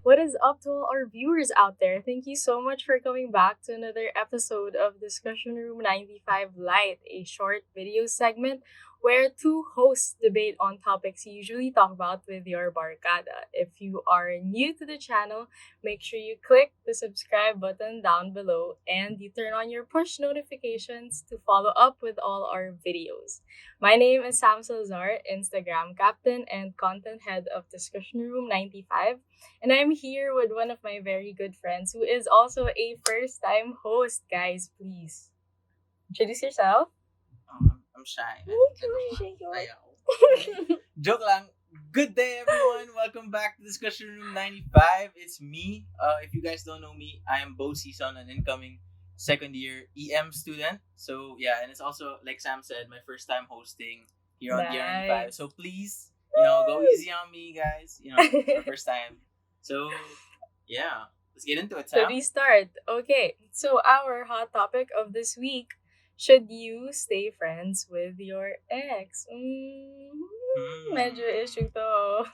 What is up to all our viewers out there? Thank you so much for coming back to another episode of Discussion Room 95 Lite, a short video segment where two hosts debate on topics you usually talk about with your barkada. If you are new to the channel, make sure you click the subscribe button down below and you turn on your push notifications to follow up with all our videos. My name is Sam Salazar, Instagram captain and content head of Discussion Room 95. And I'm here with one of my very good friends who is also a first time host. Guys, please introduce yourself. I'm shy. Joke lang. Good day, everyone. Welcome back to Discussion Room 95. It's me. If you guys don't know me, I am Bo Season, an incoming second year EM student. So, yeah, and it's also, like Sam said, my first time hosting here on DR95. So, please, go easy on me, guys. It's my first time. So, yeah, let's get into it, Sam. Should we start? Okay, so our hot topic of this week, should you stay friends with your ex? Medyo issue to.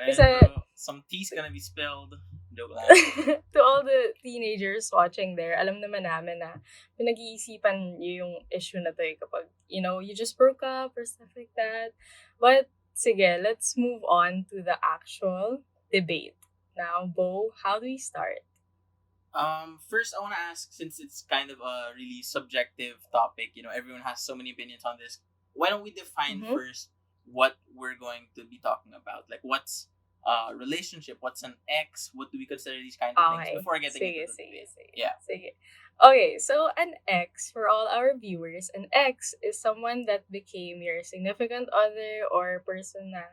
Medyo, some tea's gonna be spilled. Joke lang. To all the teenagers watching there, alam naman namin na pinag-iisipan niyo yung issue na to kapag, you just broke up or stuff like that. But, sige, let's move on to the actual debate. Now, Bo, how do we start? First I want to ask, since it's kind of a really subjective topic, everyone has so many opinions on this. Why don't we define first what we're going to be talking about? Like, what's a relationship? What's an ex? What do we consider these kinds of things before getting into the debate? Yeah. Sige. Okay, so an ex, for all our viewers, an ex is someone that became your significant other or person na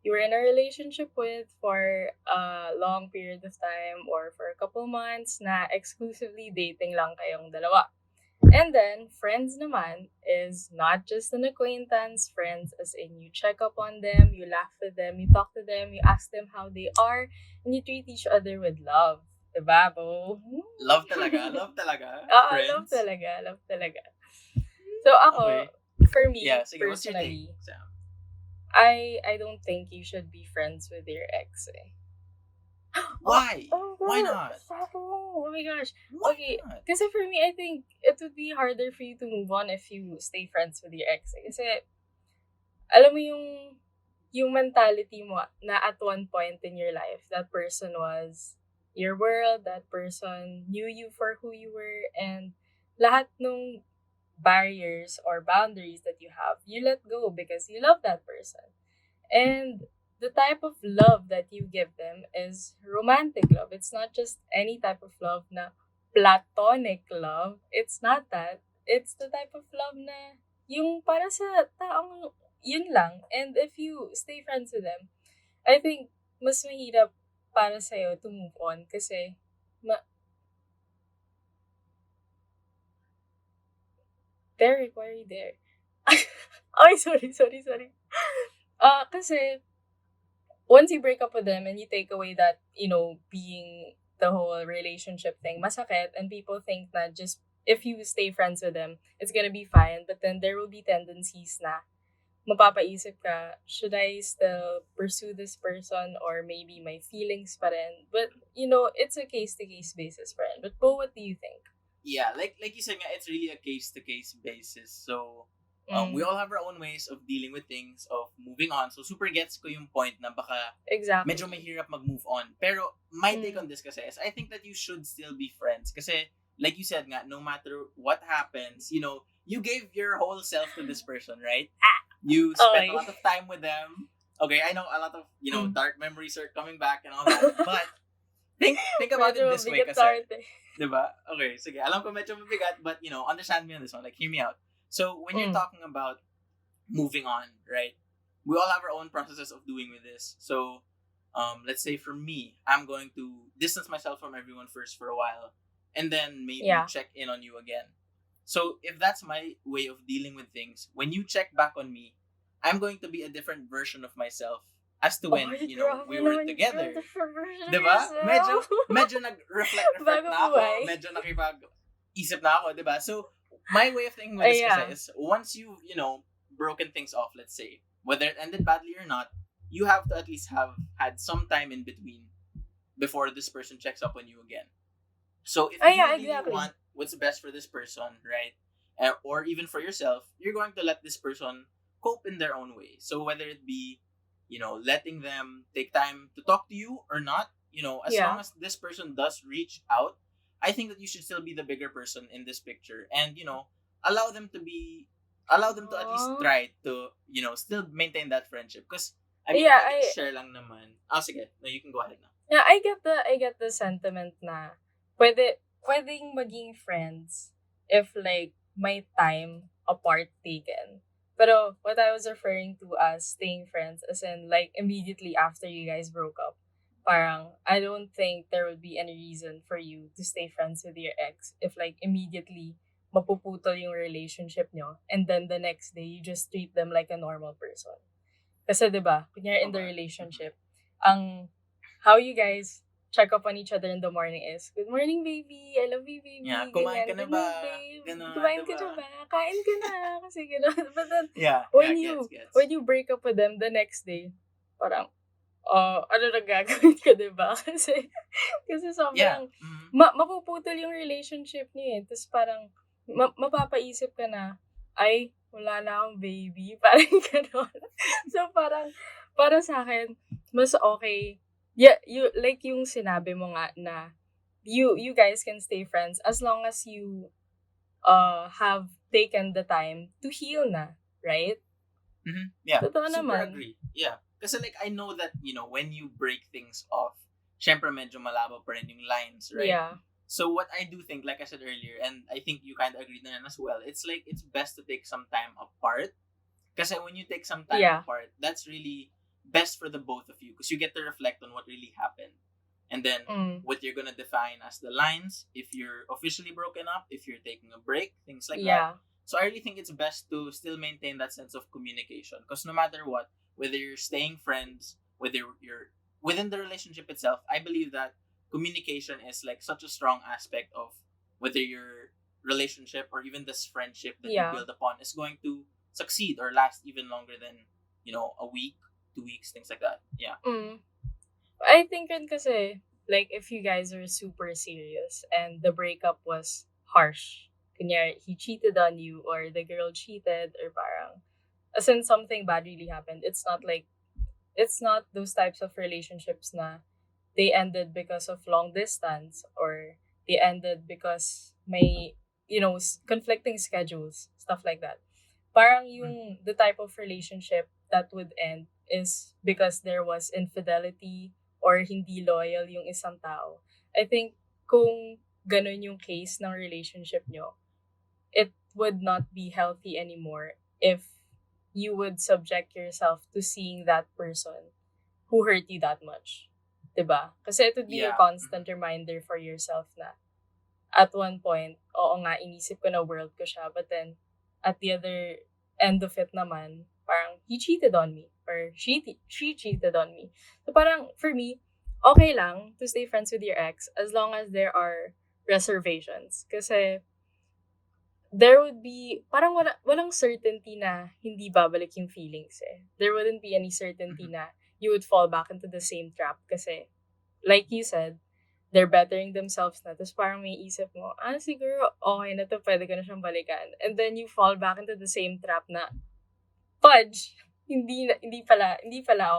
you were in a relationship with for a long period of time or for a couple months na exclusively dating lang kayong dalawa. And then, friends naman is not just an acquaintance, friends as in you check up on them, you laugh with them, you talk to them, you ask them how they are, and you treat each other with love. Diba, Bo? Love talaga, love talaga. Love talaga. So ako, for me, sige, what's your personally, take, Sam? I don't think you should be friends with your ex. Why? Oh, Why not? Oh my gosh. Why Okay, not? kasi for me, I think it would be harder for you to move on if you stay friends with your ex. Kasi, alam mo yung mentality mo na at one point in your life, that person was your world, that person knew you for who you were, and lahat nung barriers or boundaries that you have, you let go because you love that person. And the type of love that you give them is romantic love. It's not just any type of love na platonic love. It's not that. It's the type of love na yung para sa taong yun lang. And if you stay friends with them, I think mas mahirap para sa'yo to move on kasi Derek, why are you there? Ay, sorry. Kasi, once you break up with them and you take away that, being the whole relationship thing, masakit, and people think that just if you stay friends with them, it's gonna be fine. But then there will be tendencies na mapapaisip ka, should I still pursue this person or maybe my feelings pa rin? But, it's a case-to-case basis, friend. But Bo, what do you think? Yeah, like you said nga, it's really a case-to-case basis. So, we all have our own ways of dealing with things, of moving on. So, super gets ko yung point na baka Exactly. medyo mahirap mag-move on. Pero, my take on this kasi is, I think that you should still be friends. Kasi, like you said nga, no matter what happens, you gave your whole self to this person, right? You spent a lot of time with them. Okay, I know a lot of, dark memories are coming back and all that. But, think about it this way kasi. Diba? Okay, sige. Alam ko medyo mabigat, but, understand me on this one. Like, hear me out. So, when you're talking about moving on, right? We all have our own processes of doing with this. So, let's say for me, I'm going to distance myself from everyone first for a while, and then maybe check in on you again. So, if that's my way of dealing with things, when you check back on me, I'm going to be a different version of myself as to when, we were together. Diba? Medyo nag-reflect na ako. Medyo nakipag-isip na ako, diba? So, my way of thinking with this kasi is, once you've, broken things off, let's say, whether it ended badly or not, you have to at least have had some time in between before this person checks up on you again. So if Oh you yeah, really exactly. want what's best for this person, right, or even for yourself, you're going to let this person cope in their own way. So whether it be, letting them take time to talk to you or not, as long Yeah. as this person does reach out, I think that you should still be the bigger person in this picture, and allow them to be, allow them to at least Oh. try to, still maintain that friendship. Because I mean, if Yeah, I can share lang naman, sige, no, you can go ahead now. I get the sentiment na pwedeng maging friends if like may time apart taken. Pero what I was referring to as staying friends as in like immediately after you guys broke up. Parang I don't think there would be any reason for you to stay friends with your ex if like immediately mapuputol yung relationship nyo and then the next day you just treat them like a normal person. Kasi 'di ba, kunyari in the Okay. relationship, ang how you guys check up on each other in the morning is, "Good morning, baby. I love you, Yeah, baby." kumain ka Ganyan. na "Good ba? night, babe. Ganon, Kumain ka diba? na ba? Kain ka na." Kasi gano'n. But then, Yeah, yeah, when gets, you gets. when you break up with them the next day, parang, ano na gagawin ko, 'di ba? Kasi Yeah. sobrang Mm-hmm. mapuputol yung relationship niyo, eh. Ta's parang mapapaisip ka na, "Ay, wala na akong baby." Parang gano'n. So, parang para sa'kin mas okay yeah, like yung sinabi mo nga na you guys can stay friends as long as you, have taken the time to heal na, right? Mm-hmm. Yeah, Totoo super naman. agree. Yeah. Kasi like, I know that, when you break things off, syempre medyo malabo pa rin yung lines, right? Yeah. So what I do think, like I said earlier, and I think you kind of agreed na yan as well, it's like, it's best to take some time apart. Kasi when you take some time Yeah. apart, that's really best for the both of you because you get to reflect on what really happened. And then Mm. what you're gonna define as the lines, if you're officially broken up, if you're taking a break, things like that. Yeah. So I really think it's best to still maintain that sense of communication because no matter what, whether you're staying friends, whether you're within the relationship itself, I believe that communication is like such a strong aspect of whether your relationship or even this friendship that you Yeah. build upon is going to succeed or last even longer than, a week, 2 weeks, things like that. Yeah. Mm. I think rin kasi, like, if you guys are super serious and the breakup was harsh, kunyari, he cheated on you or the girl cheated or parang, as in something bad really happened, it's not those types of relationships na they ended because of long distance or they ended because may, conflicting schedules, stuff like that. Parang yung the type of relationship that would end is because there was infidelity or hindi loyal yung isang tao. I think kung ganun yung case ng relationship nyo, it would not be healthy anymore if you would subject yourself to seeing that person who hurt you that much. 'Di ba? Kasi it would be a Yeah. constant reminder for yourself na at one point, oo nga, inisip ko na world ko siya. But then, at the other end of it naman, parang he cheated on me. Or she cheated on me. So parang, for me, okay lang to stay friends with your ex as long as there are reservations. Kasi, there would be, parang walang certainty na hindi babalik yung feelings eh. There wouldn't be any certainty Mm-hmm. na you would fall back into the same trap. Kasi, like you said, they're bettering themselves na. Tapos parang may isip mo, siguro okay na to, pwede ko na siyang balikan. And then you fall back into the same trap na, fudge, hindi pala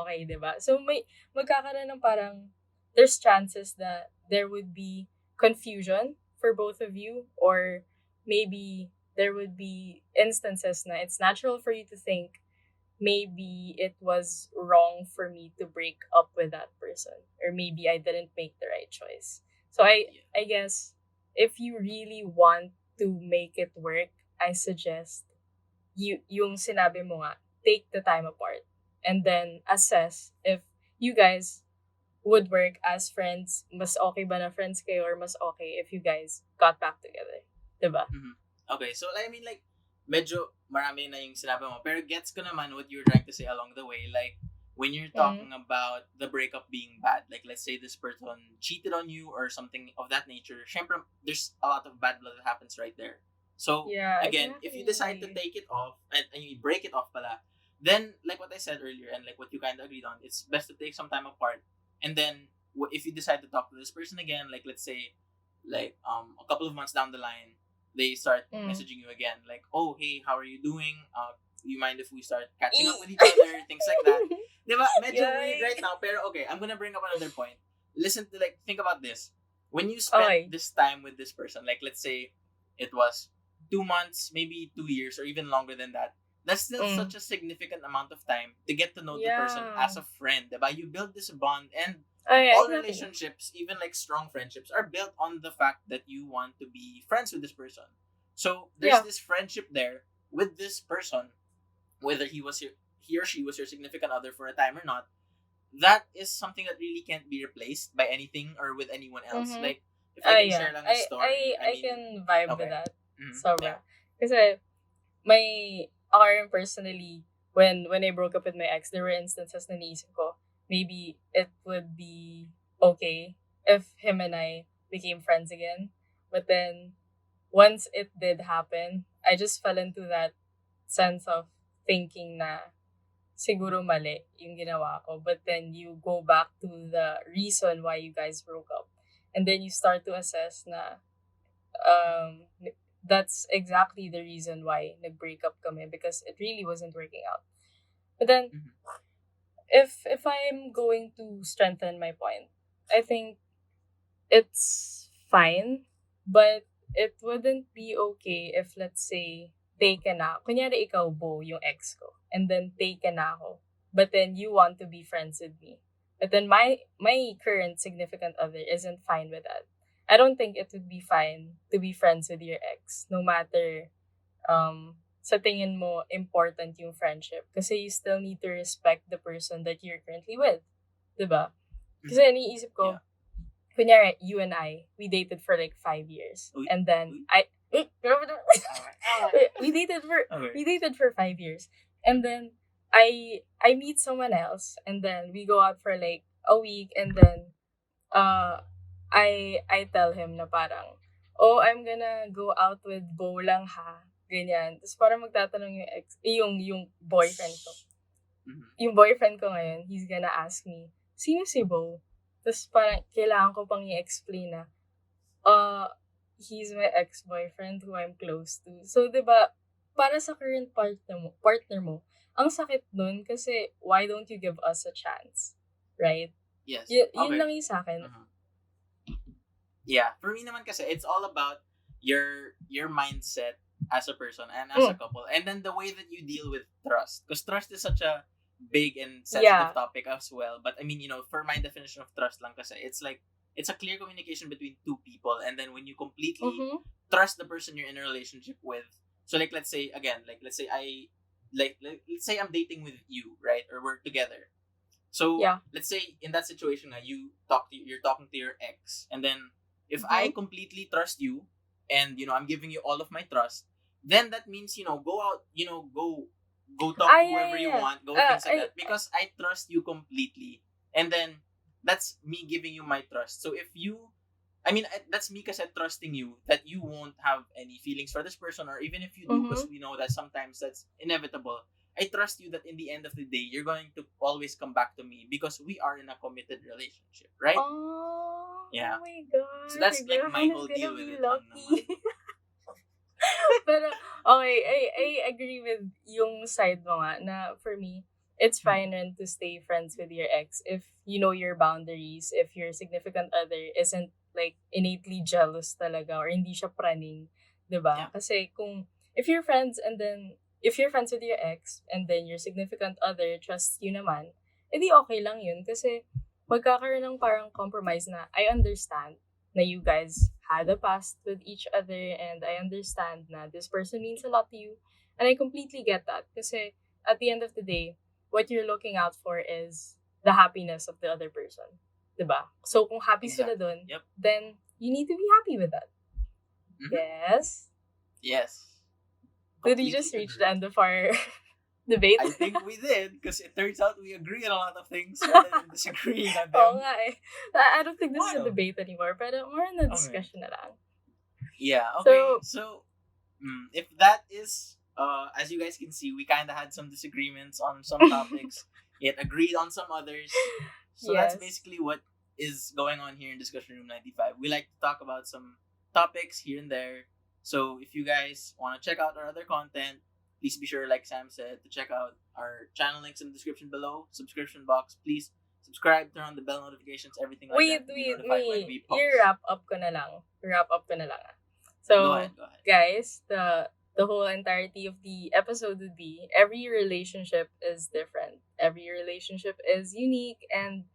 okay, di ba? So may magkakaroon ng parang, there's chances that there would be confusion for both of you or maybe there would be instances na it's natural for you to think maybe it was wrong for me to break up with that person or maybe I didn't make the right choice. So Yeah. I guess if you really want to make it work, I suggest yung sinabi mo nga, take the time apart and then assess if you guys would work as friends. Mas okay ba na friends kayo or mas okay if you guys got back together. 'Di ba? Mm-hmm. Okay, so I mean like, medyo marami na yung sinabi mo. Pero gets ko naman what you were trying to say along the way. Like, when you're Mm. talking about the breakup being bad, like let's say this person cheated on you or something of that nature, syempre, there's a lot of bad blood that happens right there. So, Yeah, again, if you decide to exactly. take it off, and you break it off pala, then, like what I said earlier, and like what you kind of agreed on, it's best to take some time apart. And then, if you decide to talk to this person again, like let's say, like a couple of months down the line, they start Mm. messaging you again, like, oh hey, how are you doing? You mind if we start catching up Eee! with each other, things like that. Diba? Medyo weird Yay! right now, pero okay, I'm gonna bring up another point. Listen to like think about this. When you spent Okay. this time with this person, like let's say it was 2 months, maybe 2 years, or even longer than that. That's still Mm. such a significant amount of time to get to know the person Yeah. as a friend. Diba? You build this bond, and Oh, yeah, all exactly. relationships, even like strong friendships, are built on the fact that you want to be friends with this person. So there's Yeah. this friendship there with this person, whether he or she was your significant other for a time or not. That is something that really can't be replaced by anything or with anyone else. Mm-hmm. Like if I can Yeah. share lang a story, I I mean, can vibe with okay, that. yeah, Sobra. Kasi my RM personally, when I broke up with my ex, there were instances na naisip ko, maybe it would be okay if him and I became friends again. But then, once it did happen, I just fell into that sense of thinking na siguro mali yung ginawa ko. But then you go back to the reason why you guys broke up. And then you start to assess na um, that's exactly the reason why nag-break up kami because it really wasn't working out. But then, Mhm. if I'm going to strengthen my point, I think it's fine, but it wouldn't be okay if, let's say, taken na. Kunyari ikaw, Bo, yung ex ko. And then taken na ako. But then you want to be friends with me. But then my current significant other isn't fine with that. I don't think it would be fine to be friends with your ex, no matter sa tingin mo important yung friendship. Kasi you still need to respect the person that you're currently with. Diba? Kasi iniisip Yeah. ko, kunyari, you and I, we dated for like 5 years. Uy, And then, uy. we dated for, Okay. we dated for 5 years. And then, I meet someone else. And then, we go out for like a week. And then, I tell him na parang, oh, I'm gonna go out with Bo lang ha. Ganyan. Tapos parang magtatanong yung yung boyfriend ko. Mhm. Yung boyfriend ko ngayon, he's gonna ask me, sino si Bo? Tapos parang kailangan ko pang i-explain na, he's my ex-boyfriend who I'm close to. So, di ba, para sa current partner mo, ang sakit nun kasi why don't you give us a chance? Right? Yes. Yun Okay. lang yung sa akin. Mhm. Yeah, for me naman kasi it's all about your mindset as a person and as a couple, and then the way that you deal with trust, because trust is such a big and sensitive Yeah. topic as well. But I mean, for my definition of trust lang kasi it's like it's a clear communication between two people, and then when you completely Mm-hmm. trust the person you're in a relationship with. So like let's say again, like let's say let's say I'm dating with you, right, or we're together. So Yeah. let's say in that situation, you're talking to your ex, and then if Mm-hmm. I completely trust you, and I'm giving you all of my trust, then that means go out, go talk to whoever you want, go things like that, because I trust you completely, and then that's me giving you my trust. So if you, I mean, that's me kasi trusting you that you won't have any feelings for this person, or even if you do, because we know that sometimes that's inevitable. I trust you that in the end of the day, you're going to always come back to me because we are in a committed relationship, right? Oh, Yeah. oh my God. So that's like my Girl, whole I'm deal gonna with be it lang lucky. naman. Pero, okay, I agree with yung side mo nga na for me, it's fine rin to stay friends with your ex if you know your boundaries, if your significant other isn't like innately jealous talaga or hindi siya praning, diba? Yeah. Kasi if you're friends if you're friends with your ex and then your significant other trusts you naman, edi okay lang yun kasi magkakaroon ng parang compromise na I understand na you guys had a past with each other and I understand na this person means a lot to you and I completely get that kasi at the end of the day, what you're looking out for is the happiness of the other person. Diba? So kung happy sila dun, Yep. then you need to be happy with that. Mhm. Yes? Yes. Did we just reach the end of our debate? I think we did, because it turns out we agree on a lot of things rather than disagreeing on them. Oo nga eh. I don't think this is a Wild. debate anymore, pero more on a discussion na lang. Yeah, okay. So- So, if that is, as you guys can see, we kind of had some disagreements on some topics, yet agreed on some others. So that's Yes. basically what is going on here in Discussion Room 95. We like to talk about some topics here and there. So if you guys want to check out our other content, please be sure, like Sam said, to check out our channel links in the description below, subscription box. Please subscribe, turn on the bell notifications, everything like that. To be notified when we post. I-wrap up ko na lang. Wrap up ko na lang. So, Go ahead. guys, the whole entirety of the episode would be every relationship is different. Every relationship is unique and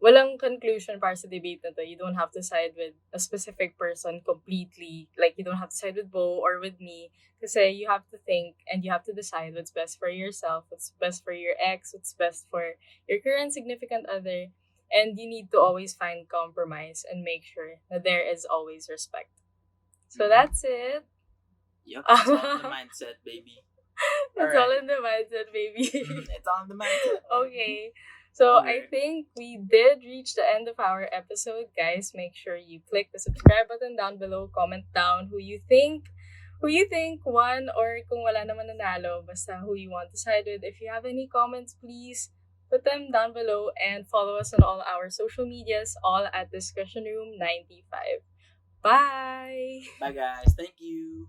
walang conclusion para sa debate na to. You don't have to side with a specific person completely. Like, you don't have to side with Bo or with me. Kasi you have to think and you have to decide what's best for yourself, what's best for your ex, what's best for your current significant other. And you need to always find compromise and make sure that there is always respect. So that's it. Yep, it's all in the mindset, baby. It's all in the mindset, baby. It's all in the mindset. Okay. So Okay. I think we did reach the end of our episode, guys. Make sure you click the subscribe button down below, comment down who you think won, or kung wala naman nanalo, basta who you want to side with. If you have any comments, please put them down below and follow us on all our social medias, all at Discussion Room 95. Bye! Bye guys. Thank you.